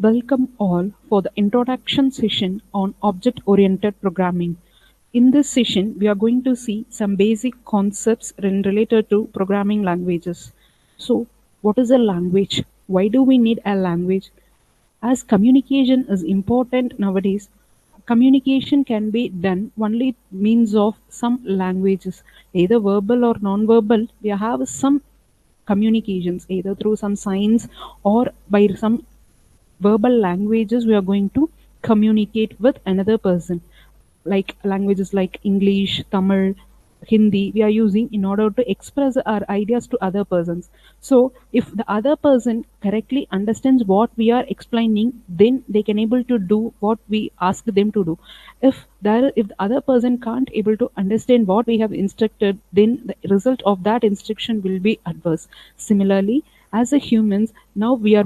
Welcome all for the introduction session on object-oriented programming. In this session, we are going to see some basic concepts related to programming languages. So, what is a language? Why do we need a language? As communication is important nowadays, communication can be done only means of some languages, either verbal or non-verbal. We have some communications either through some signs or by some verbal languages. We are going to communicate with another person, like languages like English, Tamil, Hindi we are using in order to express our ideas to other persons. So if the other person correctly understands what we are explaining, then they can able to do what we ask them to do. If the other person can't able to understand what we have instructed, then the result of that instruction will be adverse. Similarly, as a humans, now we are,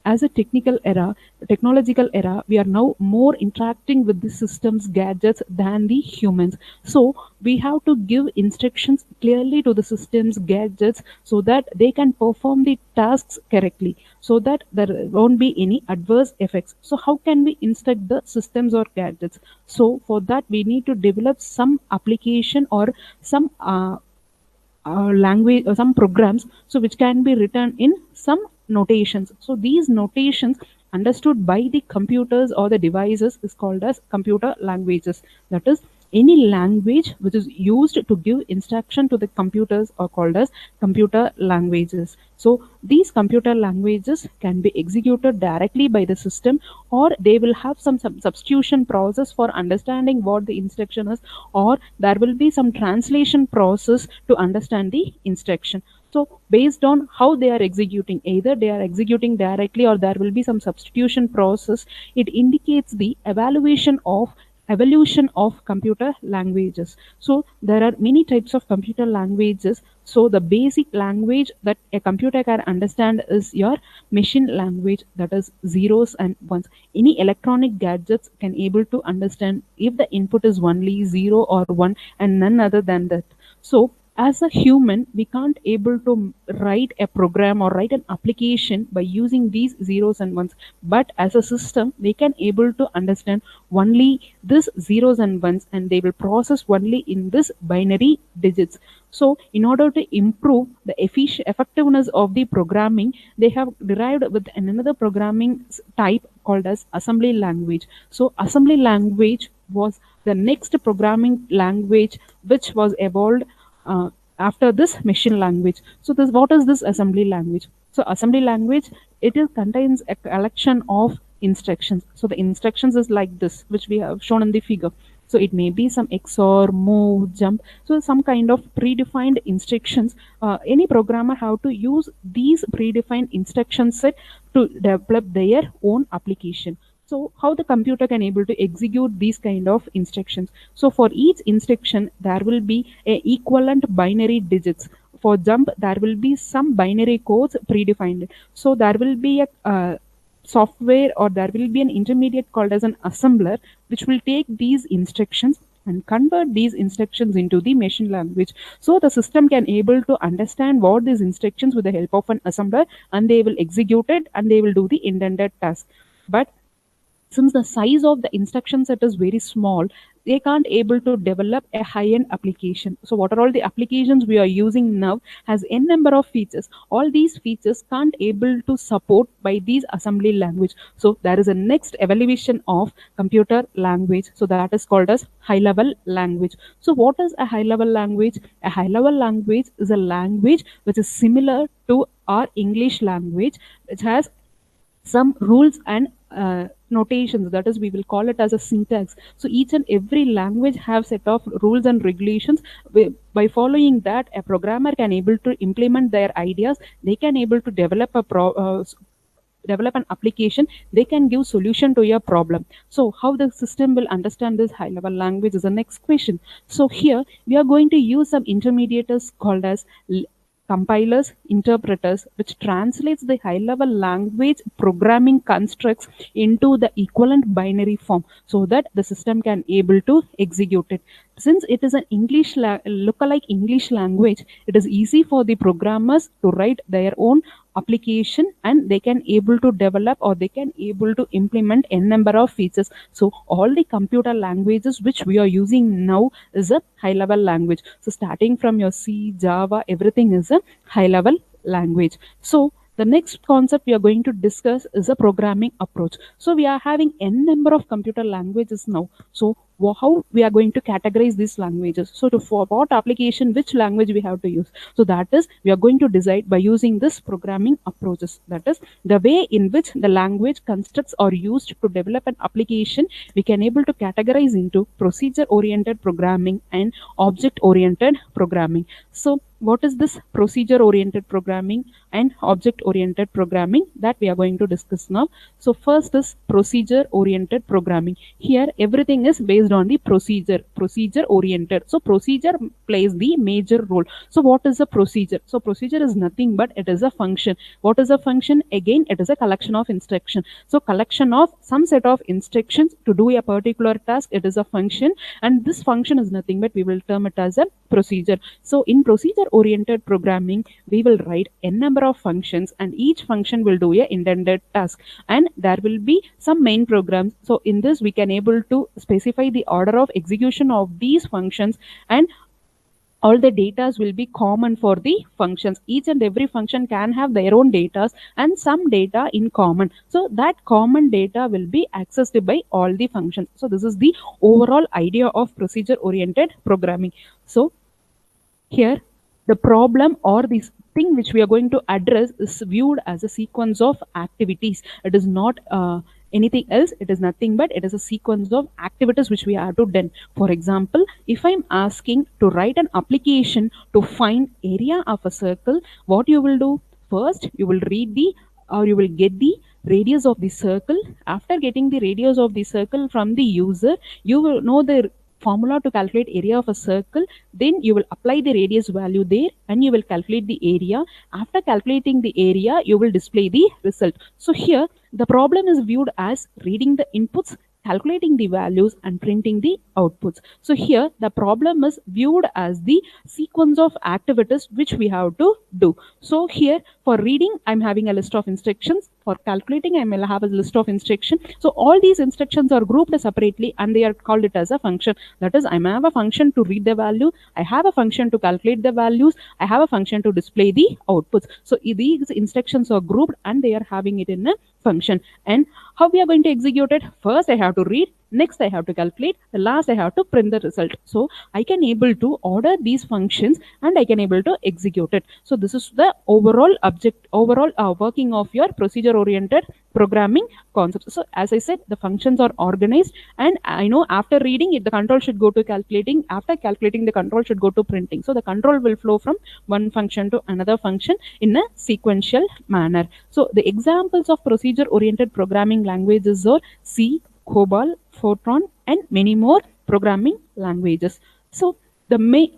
as a technological era, we are now more interacting with the systems gadgets than the humans. So we have to give instructions clearly to the systems gadgets so that they can perform the tasks correctly, so that there won't be any adverse effects. So how can we instruct the systems or gadgets? So for that we need to develop some application or some language or some programs, so which can be written in some notations. So these notations understood by the computers or the devices is called as computer languages. That is, any language which is used to give instruction to the computers are called as computer languages. So these computer languages can be executed directly by the system, or they will have some substitution process for understanding what the instruction is, or there will be some translation process to understand the instruction. So based on how they are executing, either they are executing directly or there will be some substitution process, it indicates the evolution of computer languages. So there are many types of computer languages. So the basic language that a computer can understand is your machine language, that is zeros and ones. Any electronic gadgets can able to understand if the input is only zero or one and none other than that. So as a human, we can't able to write a program or write an application by using these zeros and ones, but as a system they can able to understand only this zeros and ones, and they will process only in this binary digits. So in order to improve the effectiveness of the programming, they have derived with another programming type called as assembly language. So assembly language was the next programming language which was evolved uh, after this machine language. So this, what is this assembly language? So assembly language, contains a collection of instructions. So the instructions is like this, which we have shown in the figure. So it may be some XOR, move, jump. So some kind of predefined instructions. Any programmer have to use these predefined instruction set to develop their own application. So how the computer can able to execute these kind of instructions? So for each instruction there will be a equivalent binary digits. For jump there will be some binary codes predefined. So there will be a software, or there will be an intermediate called as an assembler, which will take these instructions and convert these instructions into the machine language. So the system can able to understand what these instructions with the help of an assembler, and they will execute it and they will do the intended task. But since the size of the instruction set is very small, they can't able to develop a high-end application. So what are all the applications we are using now has n number of features. All these features can't able to support by these assembly language. So there is a next evaluation of computer language, so that is called as high level language. So what is a high level language? A high level language is a language which is similar to our English language, which has some rules and notations, that is we will call it as a syntax. So each and every language have set of rules and regulations. By following that, a programmer can able to implement their ideas. They can able to develop develop an application. They can give solution to your problem. So how the system will understand this high level language is the next question. So here we are going to use some intermediates called as compilers, interpreters, which translates the high-level language programming constructs into the equivalent binary form, so that the system can able to execute it. Since it is an lookalike English language, it is easy for the programmers to write their own application, and they can able to develop or they can able to implement n number of features. So all the computer languages which we are using now is a high level language. So starting from your C, Java, everything is a high level language. So the next concept we are going to discuss is a programming approach. So we are having n number of computer languages now. So how we are going to categorize these languages? So for what application, which language we have to use? So that is, we are going to decide by using this programming approaches. That is the way in which the language constructs are used to develop an application. We can able to categorize into procedure oriented programming and object oriented programming. So what is this procedure oriented programming and object oriented programming that we are going to discuss now? So first is procedure oriented programming. Here everything is based on the procedure oriented. So procedure plays the major role. So what is a procedure? So procedure is nothing but it is a function. What is a function? Again, it is a collection of instruction. So collection of some set of instructions to do a particular task, it is a function, and this function is nothing but we will term it as a procedure. So in procedure oriented programming, we will write n number of functions, and each function will do a intended task, and there will be some main programs. So in this we can able to specify the order of execution of these functions, and all the data will be common for the functions. Each and every function can have their own data and some data in common. So that common data will be accessed by all the functions. So this is the overall idea of procedure oriented programming. So here the problem or this thing which we are going to address is viewed as a sequence of activities. It is not anything else. It is nothing but it is a sequence of activities which we have to done. For example, if I'm asking to write an application to find area of a circle, what you will do? First, you will read the or you will get the radius of the circle. After getting the radius of the circle from the user, you will know the formula to calculate area of a circle. Then you will apply the radius value there and you will calculate the area. After calculating the area, you will display the result. So here the problem is viewed as reading the inputs, calculating the values, and printing the outputs. So here the problem is viewed as the sequence of activities which we have to do. So here for reading, I'm having a list of instructions. For calculating, I will have a list of instructions. So all these instructions are grouped separately and they are called it as a function. That is, I have a function to read the value, I have a function to calculate the values, I have a function to display the outputs. So these instructions are grouped and they are having it in a function. And how we are going to execute it? First I have to read, next I have to calculate, the last I have to print the result. So I can able to order these functions and I can able to execute it. So this is the overall working of your procedure oriented programming concepts. So as I said, the functions are organized, and I know after reading it, the control should go to calculating. After calculating, the control should go to printing. So the control will flow from one function to another function in a sequential manner. So the examples of procedure oriented programming languages are C, COBOL, Fortran, and many more programming languages. So the main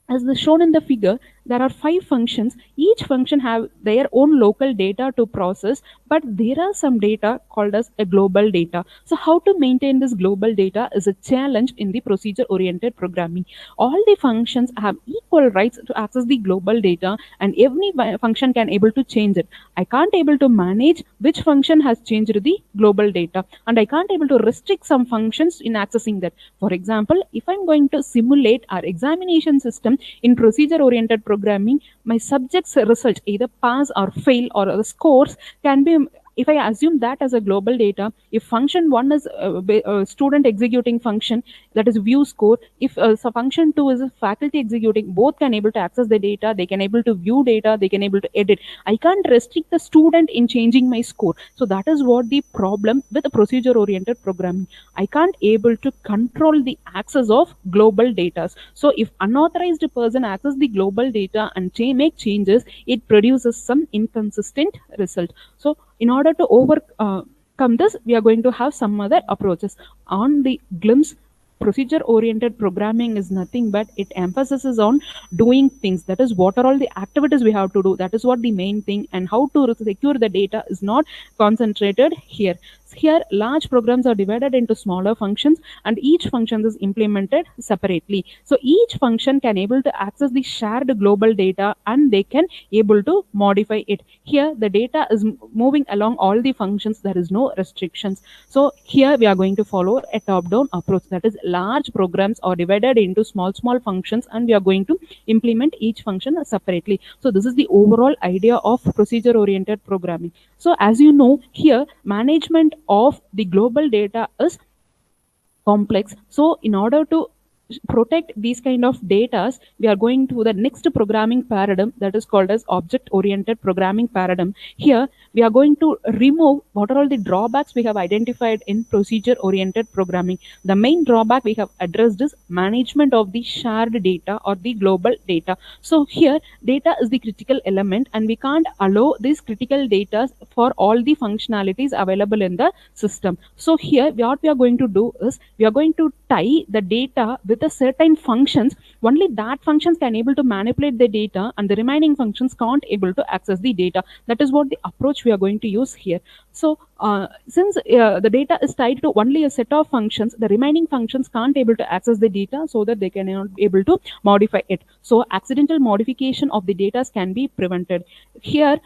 as shown in the figure, there are 5 functions. Each function have their own local data to process, but there are some data called as a global data. So how to maintain this global data is a challenge in the procedure oriented programming. All the functions have equal rights to access the global data, and every function can able to change it. I can't able to manage which function has changed the global data, and I can't able to restrict some functions in accessing that. For example, if I'm going to simulate our examination system in procedure oriented programming, my subject's result, either pass or fail, or the scores can be, if I assume that as a global data, if function 1 is a student executing function, that is view score. If so function 2 is a faculty executing, both can able to access the data, they can able to view data, they can able to edit. I can't restrict the student in changing my score. So that is what the problem with the procedure oriented programming. I can't able to control the access of global data. So if unauthorized person access the global data and make changes, it produces some inconsistent result. So in order to overcome this, we are going to have some other approaches. On the glimpse, procedure oriented programming is nothing but it emphasizes on doing things. That is, what are all the activities we have to do, that is what the main thing, and how to secure the data is not concentrated here. Here, large programs are divided into smaller functions, and each function is implemented separately. So each function can able to access the shared global data, and they can able to modify it. Here, the data is moving along all the functions. There is no restrictions. So here we are going to follow a top-down approach. That is, large programs are divided into small functions, and we are going to implement each function separately. So this is the overall idea of procedure-oriented programming. So as you know, here management of the global data is complex. So in order to protect these kind of data, we are going to the next programming paradigm, that is called as object oriented programming paradigm. Here we are going to remove what are all the drawbacks we have identified in procedure oriented programming. The main drawback we have addressed is management of the shared data or the global data. So here data is the critical element, and we can't allow these critical data for all the functionalities available in the system. So here what we are going to do is we are going to tie the data with a certain functions. Only that functions can able to manipulate the data, and the remaining functions can't able to access the data. That is what the approach we are going to use here. So since the data is tied to only a set of functions, the remaining functions can't able to access the data, so that they cannot be able to modify it. So accidental modification of the data can be prevented. Here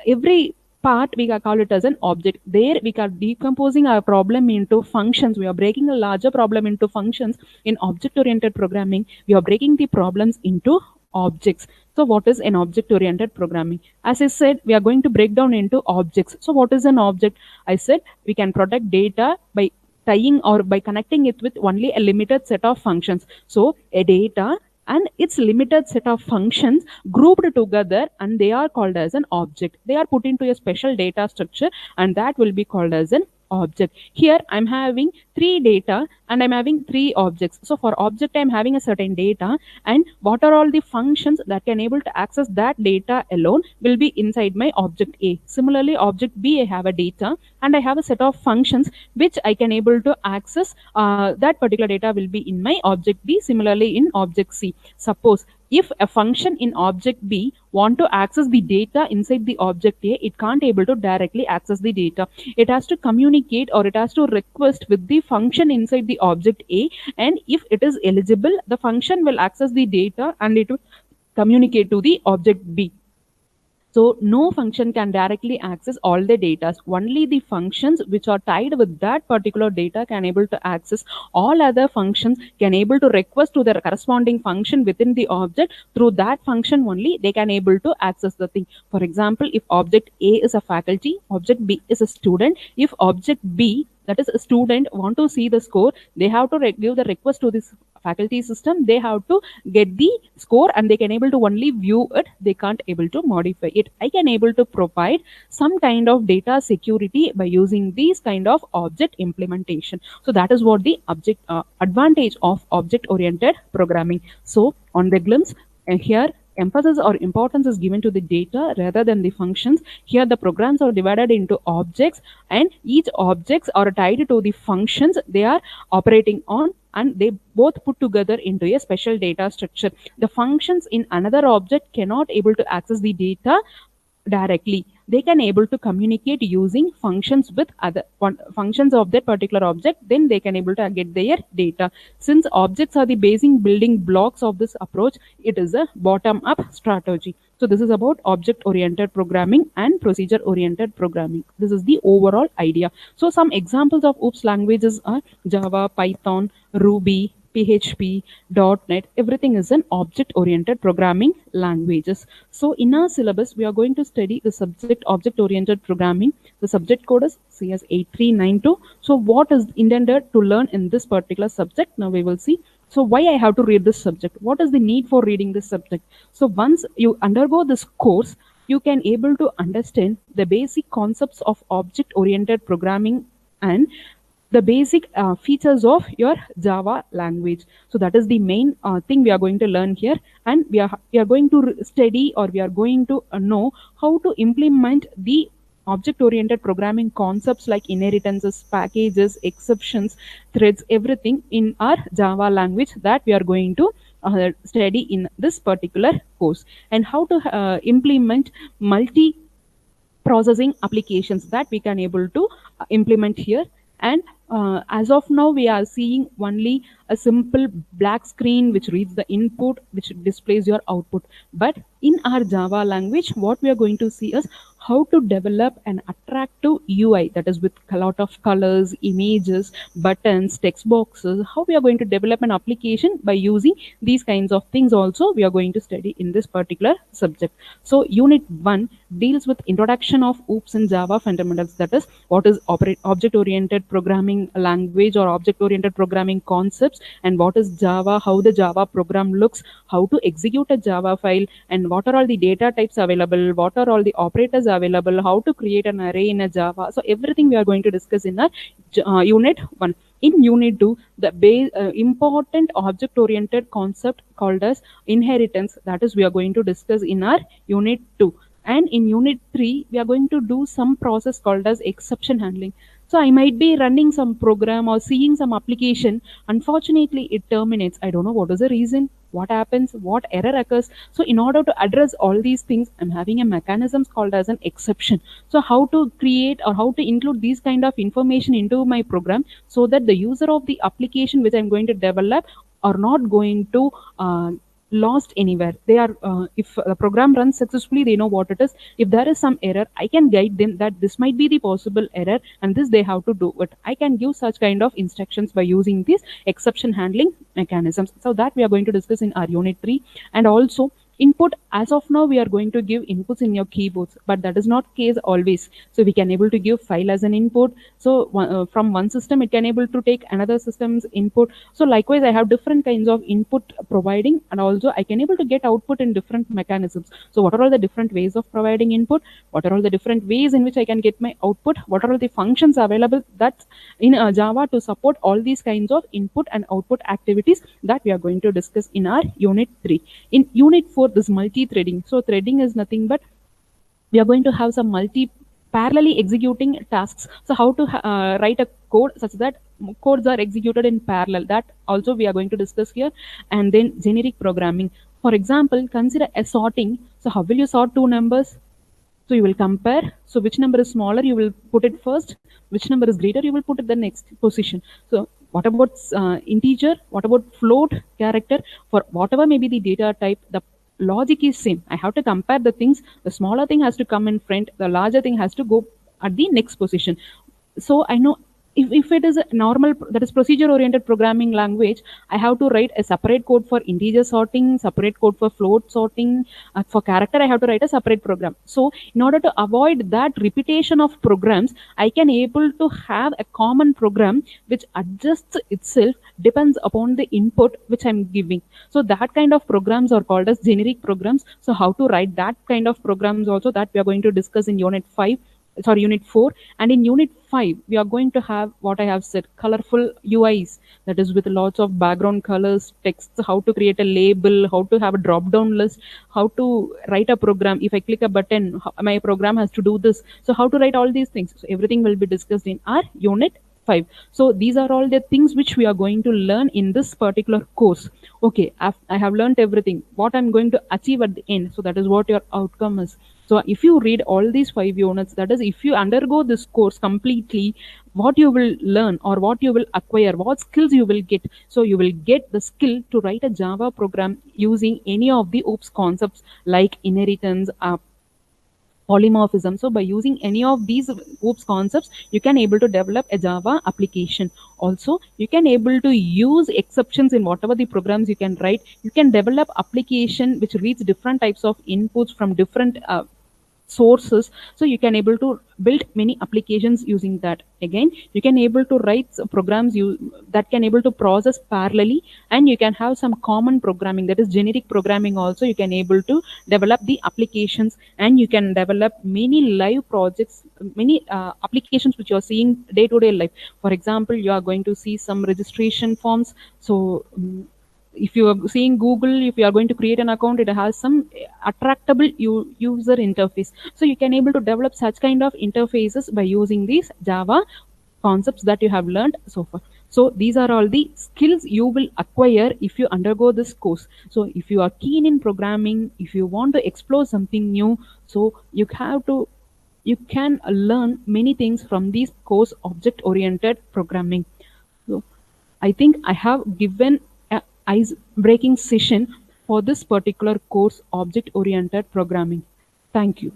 every part we can call it as an object. There we are decomposing our problem into functions. We are breaking a larger problem into functions. In object oriented programming, we are breaking the problems into objects. So what is an object oriented programming? As I said, we are going to break down into objects. So what is an object? I said we can protect data by tying or by connecting it with only a limited set of functions. So a data and its limited set of functions grouped together, and they are called as an object. They are put into a special data structure, and that will be called as an object. Here I'm having three data and I'm having three objects. So for object I'm having a certain data, and what are all the functions that can able to access that data alone will be inside my object A. Similarly, object B, I have a data and I have a set of functions which I can able to access. That particular data will be in my object B. Similarly in object C. Suppose if a function in object B want to access the data inside the object A, it can't able to directly access the data. It has to communicate, or it has to request with the function inside the object A, and if it is eligible, the function will access the data and it will communicate to the object B. So no function can directly access all the data. Only the functions which are tied with that particular data can able to access. All other functions can able to request to their corresponding function within the object. Through that function only they can able to access the thing. For example, if object A is a faculty, object B is a student. If object B, that is a student, want to see the score, they have to give the request to this faculty system. They have to get the score, and they can able to only view it. They can't able to modify it. I can able to provide some kind of data security by using these kind of object implementation. So that is what the object advantage of object oriented programming. So on the glimpse, here emphasis or importance is given to the data rather than the functions. Here the programs are divided into objects, and each objects are tied to the functions they are operating on, and they both put together into a special data structure. The functions in another object cannot able to access the data directly. They can able to communicate using functions with other functions of that particular object. Then they can able to get their data. Since objects are the basic building blocks of this approach, it is a bottom up strategy. So this is about object oriented programming and procedure oriented programming. This is the overall idea. So some examples of OOPS languages are Java, Python, Ruby, PHP, .NET. Everything is an object oriented programming languages. So in our syllabus we are going to study the subject object oriented programming. The subject code is CS8392. So what is intended to learn in this particular subject? Now we will see. So why I have to read this subject? What is the need for reading this subject? So once you undergo this course, you can able to understand the basic concepts of object oriented programming and the basic features of your Java language. So that is the main thing we are going to learn here, and we are going to study, or we are going to know how to implement the object-oriented programming concepts like inheritances, packages, exceptions, threads, everything in our Java language that we are going to study in this particular course, and how to implement multi processing applications that we can able to implement here. And as of now we are seeing only a simple black screen which reads the input, which displays your output. But in our Java language, what we are going to see is how to develop an attractive UI, that is with a lot of colors, images, buttons, text boxes. How we are going to develop an application by using these kinds of things also we are going to study in this particular subject. So unit 1 deals with introduction of OOPS and Java fundamentals, that is what is object oriented programming language or object oriented programming concepts, and what is Java, how the Java program looks, how to execute a Java file, and what are all the data types available, what are all the operators available, how to create an array in a Java. So everything we are going to discuss in our unit 1. In unit 2, the important object oriented concept called as inheritance, that is we are going to discuss in our unit 2. And in unit 3, we are going to do some process called as exception handling. So I might be running some program or seeing some application. Unfortunately, it terminates. I don't know what is the reason, what happens, what error occurs. So in order to address all these things, I'm having a mechanism called as an exception. So how to create or how to include these kind of information into my program so that the user of the application which I'm going to develop are not going to lost anywhere. They are if the program runs successfully, they know what it is. If there is some error, I can guide them that this might be the possible error and this they have to do it. I can give such kind of instructions by using these exception handling mechanisms. So that we are going to discuss in our unit 3. And also input, as of now we are going to give inputs in your keyboards, but that is not case always. So we can able to give file as an input. So from one system it can able to take another system's input. So likewise I have different kinds of input providing, and also I can able to get output in different mechanisms. So what are all the different ways of providing input, what are all the different ways in which I can get my output, what are all the functions available that in Java to support all these kinds of input and output activities, that we are going to discuss in our unit 3. In unit 4, this multi-threading. So threading is nothing but we are going to have some parallelly executing tasks. So how to write a code such that codes are executed in parallel, that also we are going to discuss here. And then generic programming. For example, consider a sorting. So how will you sort two numbers? So you will compare. So which number is smaller, you will put it first. Which number is greater, you will put it the next position. So what about integer? What about float, character? For whatever may be the data type, the logic is same. I have to compare the things. The smaller thing has to come in front. The larger thing has to go at the next position. So I know if it is a normal, that is procedure oriented programming language, I have to write a separate code for integer sorting, separate code for float sorting. For character, I have to write a separate program. So in order to avoid that repetition of programs, I can able to have a common program which adjusts itself depends upon the input which I'm giving. So that kind of programs are called as generic programs. So how to write that kind of programs also, that we are going to discuss in unit 5, sorry, unit 4. And in unit 5 we are going to have what I have said, colorful UIs, that is with lots of background colors, text, how to create a label, how to have a drop down list, how to write a program. If I click a button, my program has to do this. So how to write all these things, so everything will be discussed in our unit 5. So these are all the things which we are going to learn in this particular course. Okay, I have learned everything, what I'm going to achieve at the end. So that is what your outcome is. So if you read all these 5 units, that is if you undergo this course completely, what you will learn or what you will acquire, what skills you will get. So you will get the skill to write a Java program using any of the OOPS concepts like inheritance, polymorphism. So by using any of these OOPS concepts, you can able to develop a Java application. Also, you can able to use exceptions in whatever the programs you can write. You can develop application which reads different types of inputs from different sources. So you can able to build many applications using that. Again, you can able to write programs that can able to process parallelly, and you can have some common programming, that is generic programming also. You can able to develop the applications, and you can develop many live projects, many applications which you are seeing day to day life. For example, you are going to see some registration forms. So if you are seeing Google, if you are going to create an account, it has some attractable user interface. So you can able to develop such kind of interfaces by using these Java concepts that you have learned so far. So these are all the skills you will acquire if you undergo this course. So if you are keen in programming, if you want to explore something new, so you have to you can learn many things from these course object oriented programming. So I think I have given a ice breaking session for this particular course object oriented programming. Thank you.